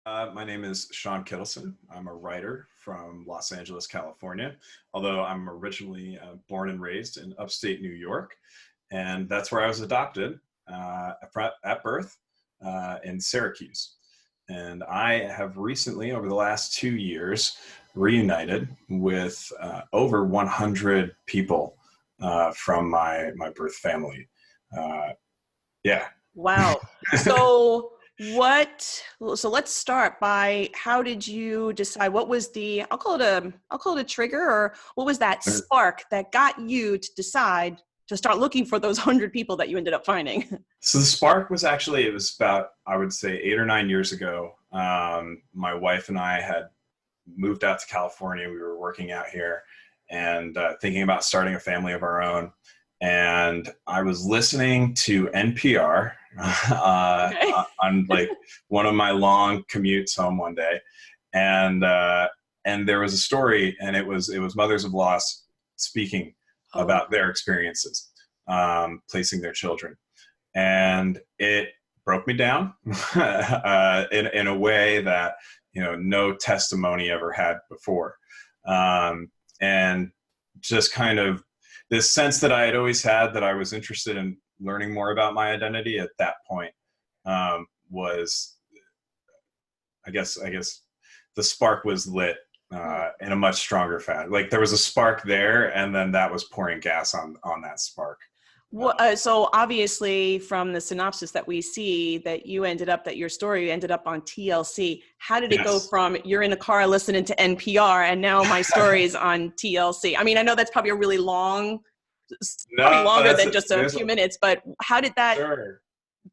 My name is Shawn Kittlesen. I'm a writer from Los Angeles, California, although I'm originally born and raised in upstate New York. And that's where I was adopted at birth in Syracuse. And I have recently, over the last 2 years, reunited with over 100 people from my birth family. Uh, yeah. Wow. So so let's start by how did you decide what was I'll call it a trigger, or what was that spark that got you to decide to start looking for those 100 people that you ended up finding? So the spark was actually, it was about, I would say 8 or 9 years ago. My wife and I had moved out to California. We were working out here and thinking about starting a family of our own. And I was listening to NPR Okay. on like one of my long commutes home one day, and there was a story, and it was mothers of loss speaking Oh, about their experiences placing their children, and it broke me down in a way that no testimony ever had before, and just kind of this sense that I had always had that I was interested in learning more about my identity at that point was, I guess the spark was lit in a much stronger fashion. Like there was a spark there, and then that was pouring gas on that spark. so obviously from the synopsis that we see that your story ended up on TLC. How did it go Yes. from you're in a car listening to NPR and now my story is on TLC? I mean, I know that's probably a really long, probably No, longer than just a there's few minutes, but how did that sure.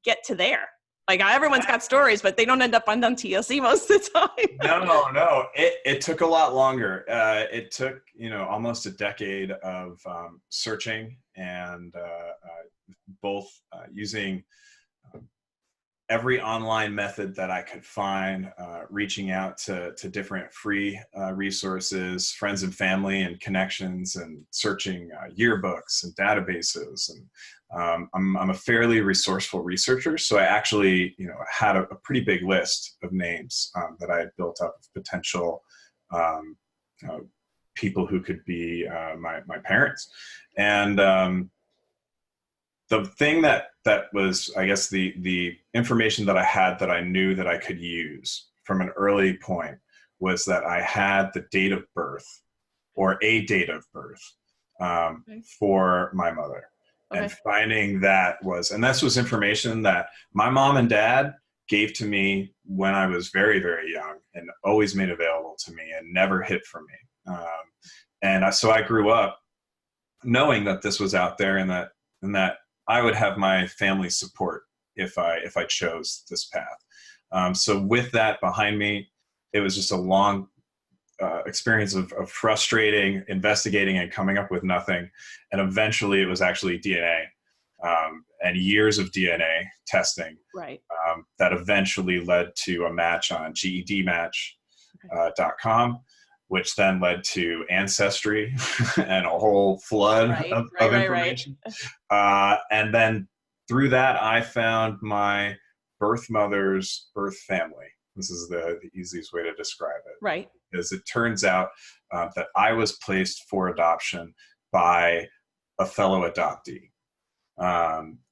get to there? Like everyone's got stories, but they don't end up on TLC most of the time. No. It took a lot longer. It took, almost a decade of searching and both using every online method that I could find, reaching out to different free resources, friends and family and connections, and searching yearbooks and databases. And I'm a fairly resourceful researcher, so I actually had a pretty big list of names that I had built up of potential people who could be my parents. And the thing that was, I guess, the information that I had that I knew that I could use from an early point was that I had the date of birth, or a date of birth, Okay. for my mother. Okay. And finding that and this was information that my mom and dad gave to me when I was very, very young, and always made available to me and never hid from me. So I grew up knowing that this was out there, and that I would have my family's support if I chose this path. So with that behind me, it was just a long experience of frustrating, investigating, and coming up with nothing. And eventually it was actually DNA, and years of DNA testing, Right. that eventually led to a match on GEDmatch.com, which then led to Ancestry and a whole flood of information. And then through that, I found my birth mother's birth family. This is the easiest way to describe it. Right. Because it turns out that I was placed for adoption by a fellow adoptee.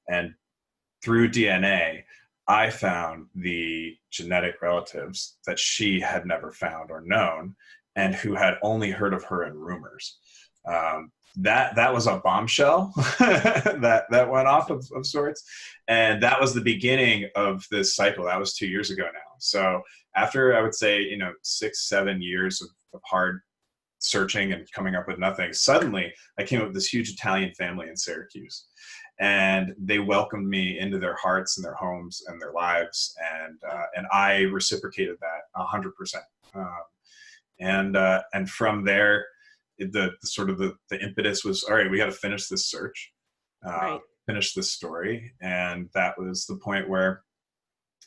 And through DNA, I found the genetic relatives that she had never found or known, and who had only heard of her in rumors. That was a bombshell that went off of sorts. And that was the beginning of this cycle. That was 2 years ago now. So after, I would say, 6-7 years of hard searching and coming up with nothing, suddenly I came up with this huge Italian family in Syracuse. And they welcomed me into their hearts and their homes and their lives. And I reciprocated that 100%. And from there, the sort of the impetus was, all right, we got to finish this search, Right. finish this story. And that was the point where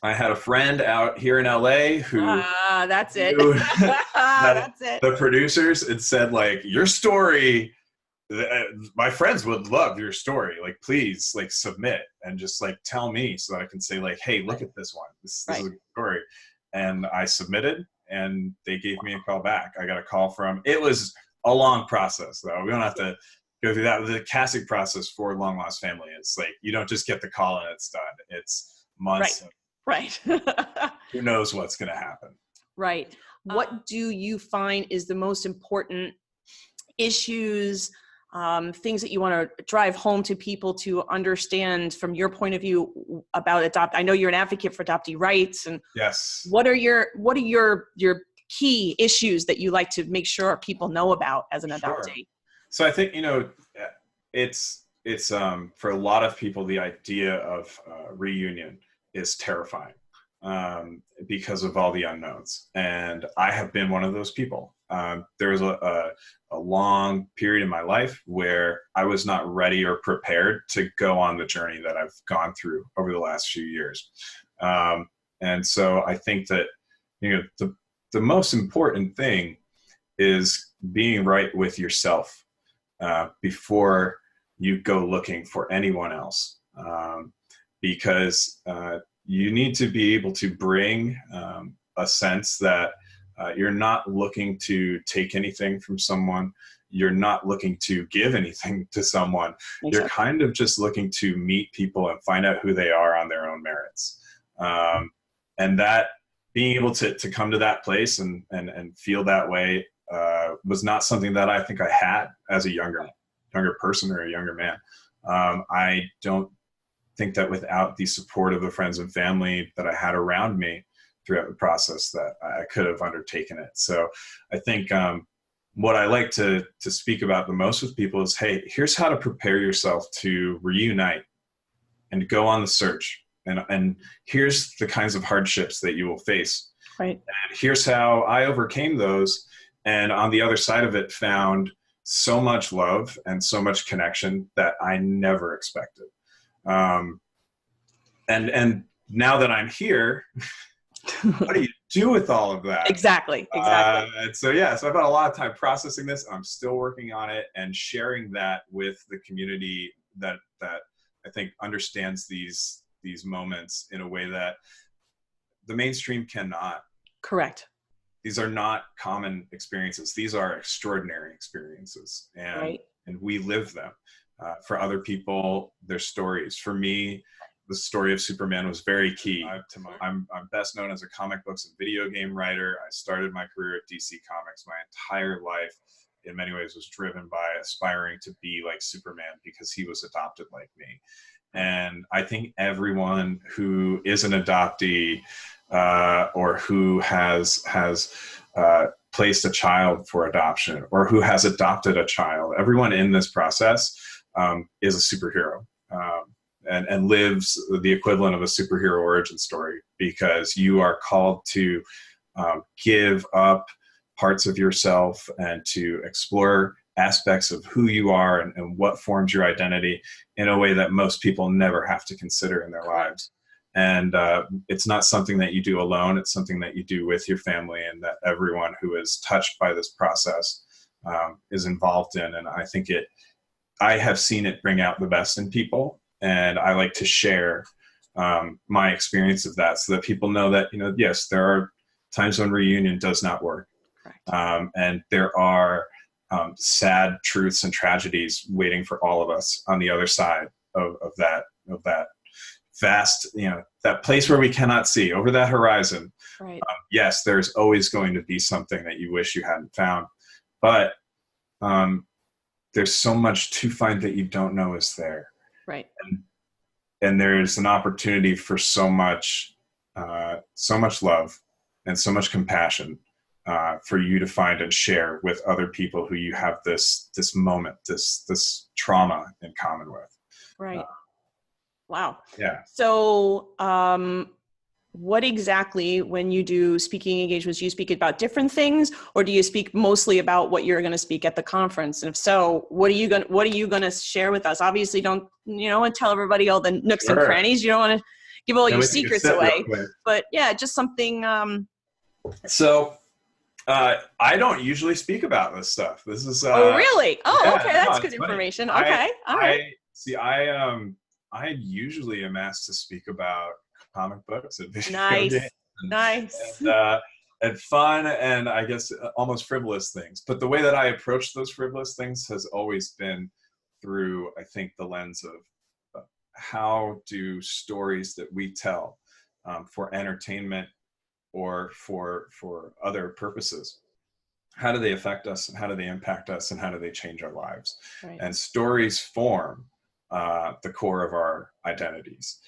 I had a friend out here in LA who that's it. That's it. The producers had said, like, your story, my friends would love your story. Like, please, like, submit and just like tell me so that I can say, like, hey, look at this one. This is a good story. and I submitted, and they gave me a call back. I got a call from, it was a long process though. We don't have to go through that. The casting process for Long Lost Family is like, you don't just get the call and it's done. It's months. Right. Who knows what's going to happen. Right. What do you find is the most important issues, things that you want to drive home to people to understand from your point of view about I know you're an advocate for adoptee rights, and yes, what are your key issues that you like to make sure people know about as an adoptee? So I think, it's for a lot of people, the idea of reunion is terrifying because of all the unknowns. And I have been one of those people. There was a long period in my life where I was not ready or prepared to go on the journey that I've gone through over the last few years. And so I think that, the most important thing is being right with yourself before you go looking for anyone else, because you need to be able to bring a sense that you're not looking to take anything from someone. You're not looking to give anything to someone. Exactly. You're kind of just looking to meet people and find out who they are on their own merits. And that being able to come to that place and feel that way was not something that I think I had as a younger person or a younger man. I don't think that without the support of the friends and family that I had around me throughout the process, that I could have undertaken it. So I think what I like to speak about the most with people is, hey, here's how to prepare yourself to reunite and go on the search. And here's the kinds of hardships that you will face. Right. And here's how I overcame those. And on the other side of it, found so much love and so much connection that I never expected. And now that I'm here, what do you do with all of that? Exactly. And so I've had a lot of time processing this. I'm still working on it and sharing that with the community that I think understands these moments in a way that the mainstream cannot. Correct. These are not common experiences. These are extraordinary experiences, and we live them. For other people, their stories. For me, the story of Superman was very key. I'm best known as a comic books and video game writer. I started my career at DC Comics. My entire life, in many ways, was driven by aspiring to be like Superman because he was adopted like me. And I think everyone who is an adoptee or who has placed a child for adoption or who has adopted a child, everyone in this process is a superhero and lives the equivalent of a superhero origin story, because you are called to give up parts of yourself and to explore aspects of who you are and what forms your identity in a way that most people never have to consider in their lives. And it's not something that you do alone. It's something that you do with your family, and that everyone who is touched by this process is involved in. And I think I have seen it bring out the best in people. And I like to share my experience of that so that people know that, yes, there are times when reunion does not work. And there are sad truths and tragedies waiting for all of us on the other side of that vast, that place where we cannot see over that horizon. Right. Yes, there's always going to be something that you wish you hadn't found, but there's so much to find that you don't know is there. Right. And there's an opportunity for so much love and so much compassion for you to find and share with other people who you have this moment, this trauma in common with. Right. Wow. Yeah. So, what exactly, when you do speaking engagements, do you speak about different things, or do you speak mostly about what you're going to speak at the conference? And if so, what are you going to share with us? Obviously, don't want to tell everybody all the nooks and crannies. You don't want to give all your secrets away. But yeah, just something. So, I don't usually speak about this stuff. This is. Oh, really? Oh, okay. That's good information. Okay. All right. I usually am asked to speak about comic books and video games. Nice. And fun, and I guess almost frivolous things. But the way that I approach those frivolous things has always been through, I think, the lens of how do stories that we tell for entertainment or for other purposes, how do they affect us, and how do they impact us, and how do they change our lives? Right. And stories form the core of our identities.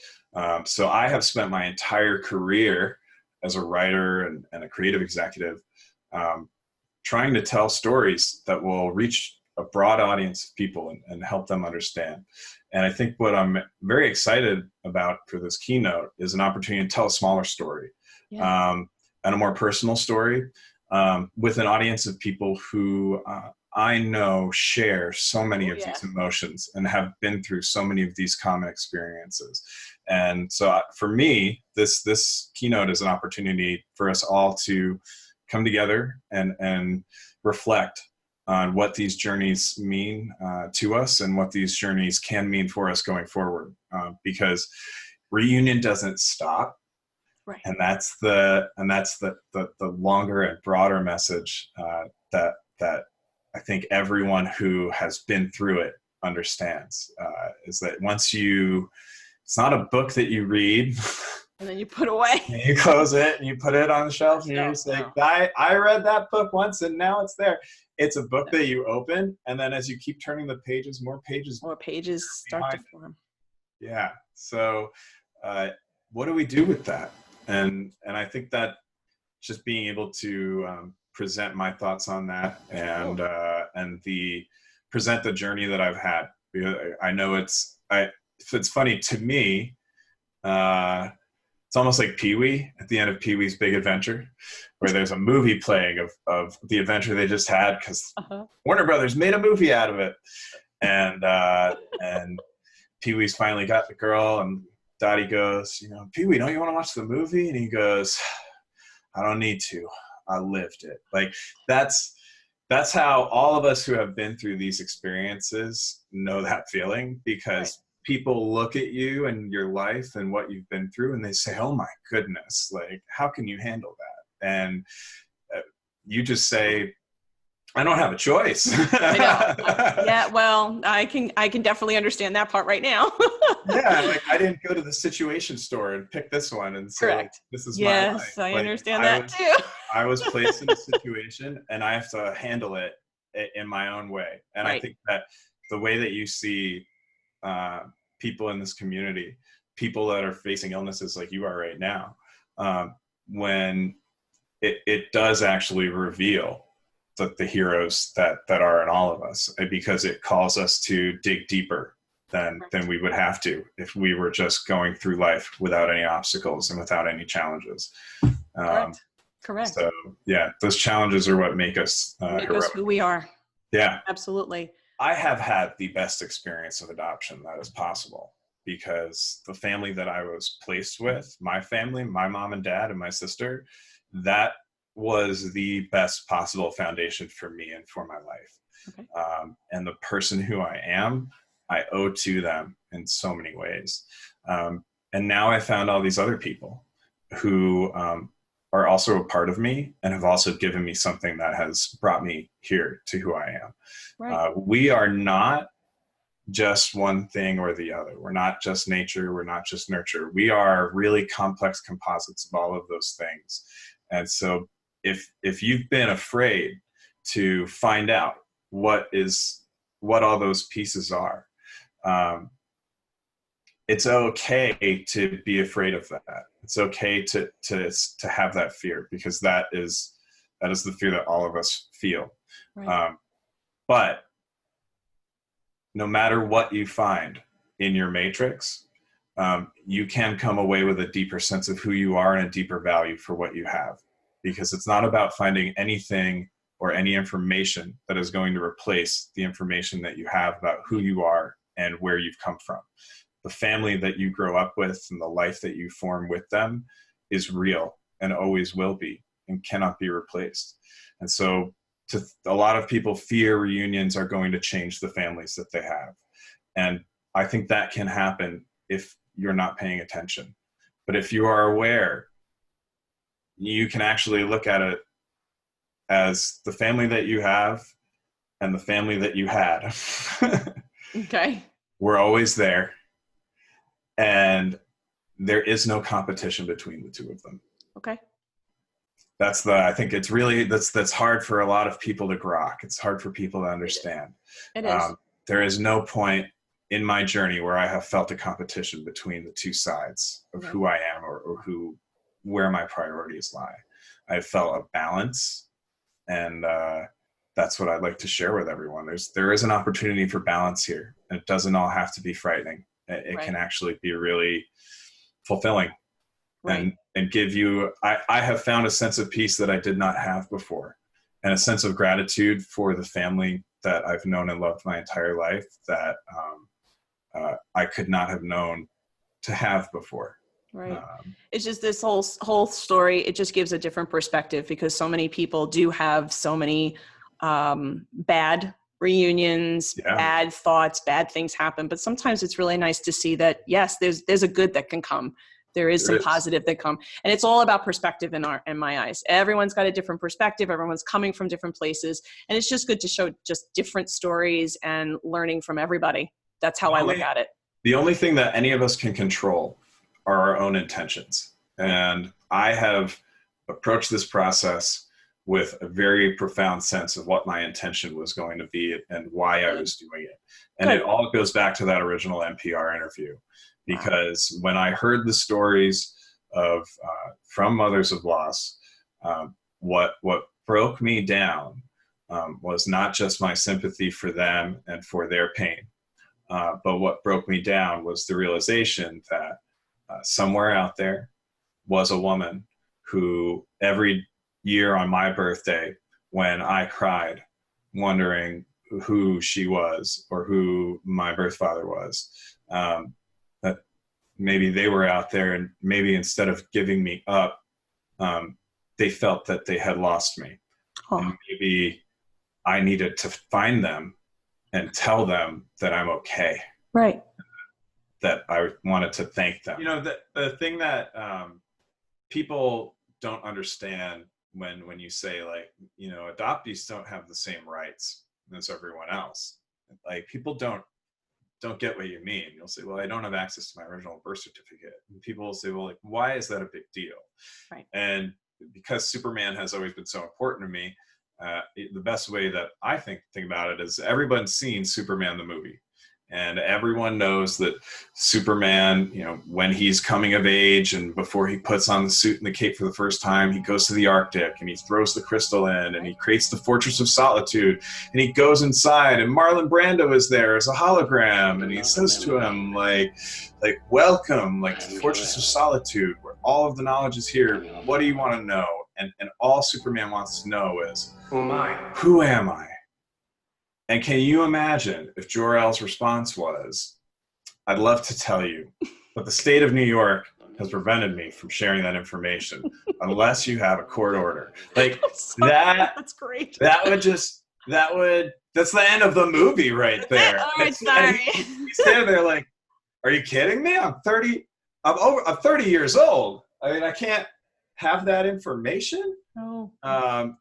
So I have spent my entire career as a writer and a creative executive trying to tell stories that will reach a broad audience of people and help them understand. And I think what I'm very excited about for this keynote is an opportunity to tell a smaller story, and a more personal story, with an audience of people who I know share so many of these emotions and have been through so many of these common experiences. And so for me, this keynote is an opportunity for us all to come together and reflect on what these journeys mean to us and what these journeys can mean for us going forward. Because reunion doesn't stop. Right. And that's the longer and broader message that I think everyone who has been through it understands, is that it's not a book that you read and then you put away. And you close it and you put it on the shelf and you're just like, I read that book once and now it's there. It's a book that you open, and then as you keep turning the pages, more pages start to form. Yeah. So what do we do with that? And I think that just being able to present my thoughts on that and present the journey that I've had, because I know it's funny to me. It's almost like Pee-wee at the end of Pee-wee's Big Adventure, where there's a movie playing of the adventure they just had because Warner Brothers made a movie out of it. And Pee-wee's finally got the girl, and Dottie goes, Pee-wee, don't you want to watch the movie? And he goes, I don't need to. I lived it. Like that's how all of us who have been through these experiences know that feeling, because people look at you and your life and what you've been through and they say, oh my goodness, like, how can you handle that? And you just say, I don't have a choice. I know. Yeah, well, I can definitely understand that part right now. Yeah, like I didn't go to the Situation store and pick this one and say, like, this is my life. Yes, I understand that too. I was placed in a situation and I have to handle it in my own way. And I think that the way that you see people in this community, people that are facing illnesses like you are right now, when it does actually reveal the heroes that are in all of us, because it calls us to dig deeper than we would have to if we were just going through life without any obstacles and without any challenges. Correct. So yeah, those challenges are what make us who we are. Yeah, absolutely. I have had the best experience of adoption that is possible, because the family that I was placed with, my family, my mom and dad and my sister, that was the best possible foundation for me and for my life. And the person who I am, I owe to them in so many ways. And now I found all these other people who are also a part of me and have also given me something that has brought me here to who I am. We are not just one thing or the other. We're not just nature. We're not just nurture. We are really complex composites of all of those things. And so if you've been afraid to find out what all those pieces are, it's okay to be afraid of that. It's okay to have that fear, because that is the fear that all of us feel. But no matter what you find in your matrix, you can come away with a deeper sense of who you are and a deeper value for what you have, because it's not about finding anything or any information that is going to replace the information that you have about who you are and where you've come from. The family that you grow up with and the life that you form with them is real and always will be and cannot be replaced. And so a lot of people fear reunions are going to change the families that they have. And I think that can happen if you're not paying attention. But if you are aware you can actually look at it as the family that you have and the family that you had. Okay. We're always there. And there is no competition between the two of them. Okay. I think it's really, that's hard for a lot of people to grok. It's hard for people to understand. It is. There is no point in my journey where I have felt a competition between the two sides of who I am or where my priorities lie. I felt a balance, and that's what I'd like to share with everyone. There is an opportunity for balance here, and it doesn't all have to be frightening. It can actually be really fulfilling, and give you, I have found a sense of peace that I did not have before, and a sense of gratitude for the family that I've known and loved my entire life that I could not have known to have before. Right. It's just this whole story. It just gives a different perspective, because so many people do have so many bad reunions, bad thoughts, bad things happen. But sometimes it's really nice to see that, yes, there's a good that can come. There is some positive that come. And it's all about perspective in my eyes. Everyone's got a different perspective. Everyone's coming from different places. And it's just good to show just different stories and learning from everybody. That's how I look at it. The only thing that any of us can control are our own intentions. And I have approached this process with a very profound sense of what my intention was going to be and why I was doing it. And it all goes back to that original NPR interview, because when I heard the stories of from Mothers of Loss, what broke me down was not just my sympathy for them and for their pain, but what broke me down was the realization that somewhere out there was a woman who every year on my birthday, when I cried, wondering who she was or who my birth father was, that maybe they were out there, and maybe instead of giving me up, they felt that they had lost me. And maybe I needed to find them and tell them that I'm okay. Right. That I wanted to thank them. You know, the thing that people don't understand when you say, like, you know, adoptees don't have the same rights as everyone else. Like, people don't get what you mean. You'll say, well, I don't have access to my original birth certificate. And people will say, well, like, why is that a big deal? Right. And because Superman has always been so important to me, the best way that I think about it is everyone's seen Superman the movie. And everyone knows that Superman, you know, when he's coming of age and before he puts on the suit and the cape for the first time, he goes to the Arctic and he throws the crystal in and he creates the Fortress of Solitude, and he goes inside and Marlon Brando is there as a hologram, and he says to him, like welcome, like, to the Fortress of Solitude, where all of the knowledge is here. What do you want to know? And all Superman wants to know is, who am I? Who am I? And can you imagine if Jor-El's response was, I'd love to tell you, but the state of New York has prevented me from sharing that information unless you have a court order. Like, that's great. That's the end of the movie right there. Oh, I'm sorry. He's standing there like, are you kidding me? I'm 30 years old. I mean, I can't have that information. No.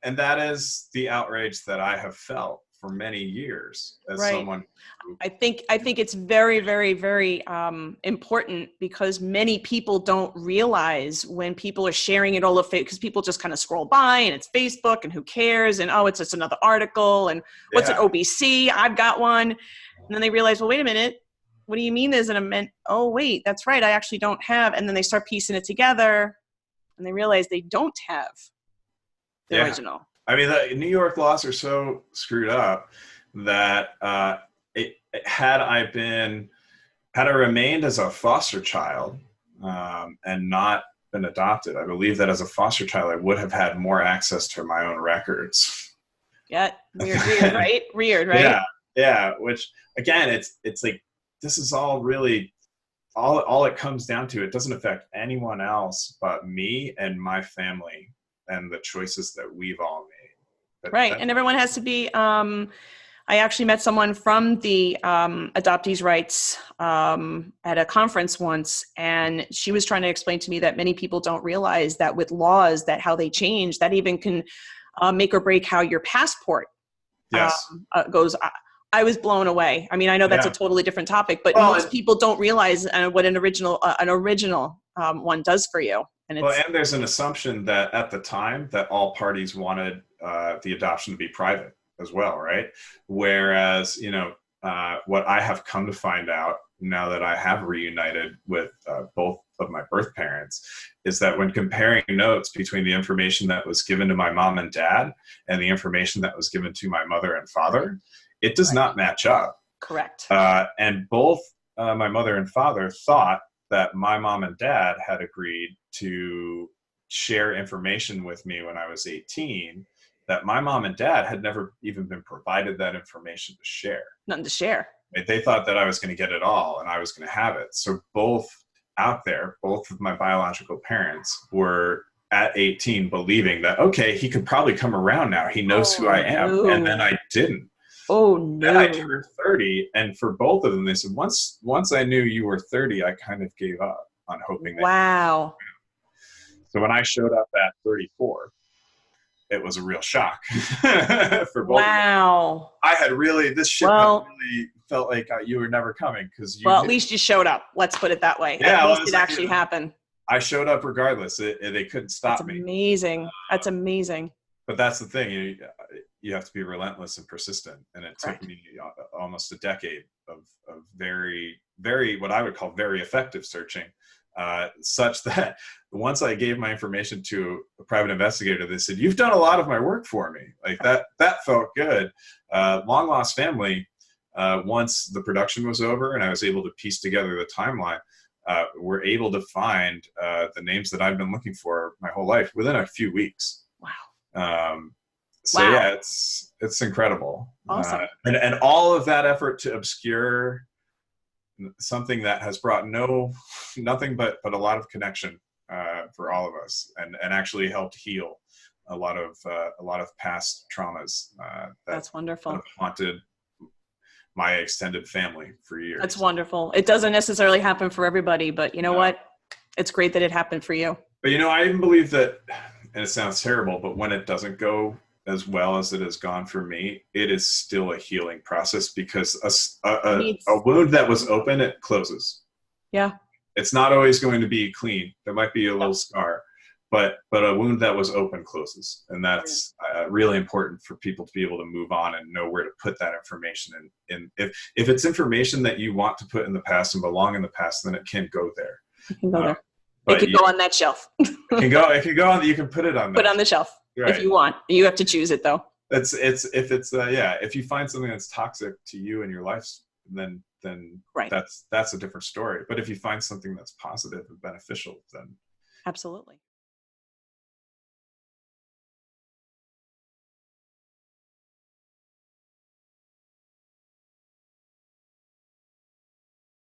And that is the outrage that I have felt for many years as someone who, I think it's very, very, very important, because many people don't realize when people are sharing it all of it, because people just kind of scroll by and it's Facebook and who cares, and it's just another article, and what's an OBC? I've got one. And then they realize, well, wait a minute, what do you mean there's an amendment? Oh, wait, that's right, I actually don't have. And then they start piecing it together and they realize they don't have the original. I mean, the New York laws are so screwed up that had I remained as a foster child and not been adopted, I believe that as a foster child, I would have had more access to my own records. Yeah, weird, right? Weird, right? Yeah. Which, again, it's like, this is all really all it comes down to. It doesn't affect anyone else but me and my family and the choices that we've all made. Right. And everyone has to be I actually met someone from the adoptees' rights at a conference once, and she was trying to explain to me that many people don't realize that with laws, that how they change, that even can make or break how your passport Yes. goes. I was blown away. I mean, I know that's a Yeah. totally different topic, but Well, most people don't realize what an original one does for you. And well, it's and there's an assumption that at the time that all parties wanted the adoption to be private as well, right? Whereas, what I have come to find out now that I have reunited with both of my birth parents is that when comparing notes between the information that was given to my mom and dad and the information that was given to my mother and father, it does not match up. correct. And both my mother and father thought that my mom and dad had agreed to share information with me when I was 18, that my mom and dad had never even been provided that information to share. Nothing to share. They thought that I was going to get it all and I was going to have it. So both out there, both of my biological parents were at 18 believing that, okay, he could probably come around now. He knows who I am. No. And then I didn't. Oh no. Then I turned 30, and for both of them, they said, once I knew you were 30, I kind of gave up on hoping that. Wow. So when I showed up at 34, it was a real shock for both. Wow. I had really, this ship had really felt like you were never coming because you. Well, at least you showed up. Let's put it that way. Yeah, at least it actually happened. I showed up regardless. They couldn't stop me. Amazing. That's amazing. But that's the thing. You have to be relentless and persistent. And it Correct. took me almost a decade of very, very, what I would call very effective searching, such that once I gave my information to a private investigator, they said, "You've done a lot of my work for me." Like that felt good. Long Lost Family, once the production was over and I was able to piece together the timeline, we're able to find the names that I've been looking for my whole life within a few weeks. Wow. So wow. Yeah, it's incredible. Awesome. And all of that effort to obscure something that has brought nothing but a lot of connection for all of us, and actually helped heal a lot of past traumas that's wonderful. that have haunted my extended family for years. That's wonderful. It doesn't necessarily happen for everybody, but you know what? It's great that it happened for you. But I even believe that, and it sounds terrible, but when it doesn't go as well as it has gone for me, it is still a healing process, because a wound that was open, it closes. Yeah. It's not always going to be clean. There might be a little scar, but a wound that was open closes. And that's really important for people to be able to move on and know where to put that information in. If it's information that you want to put in the past and belong in the past, then it can go there. It can go there. It could go on that shelf. It can go on. You can put it on. Put on the shelf. Right. If you want. You have to choose it though. If you find something that's toxic to you in your life, then right. that's a different story. But if you find something that's positive and beneficial, then absolutely.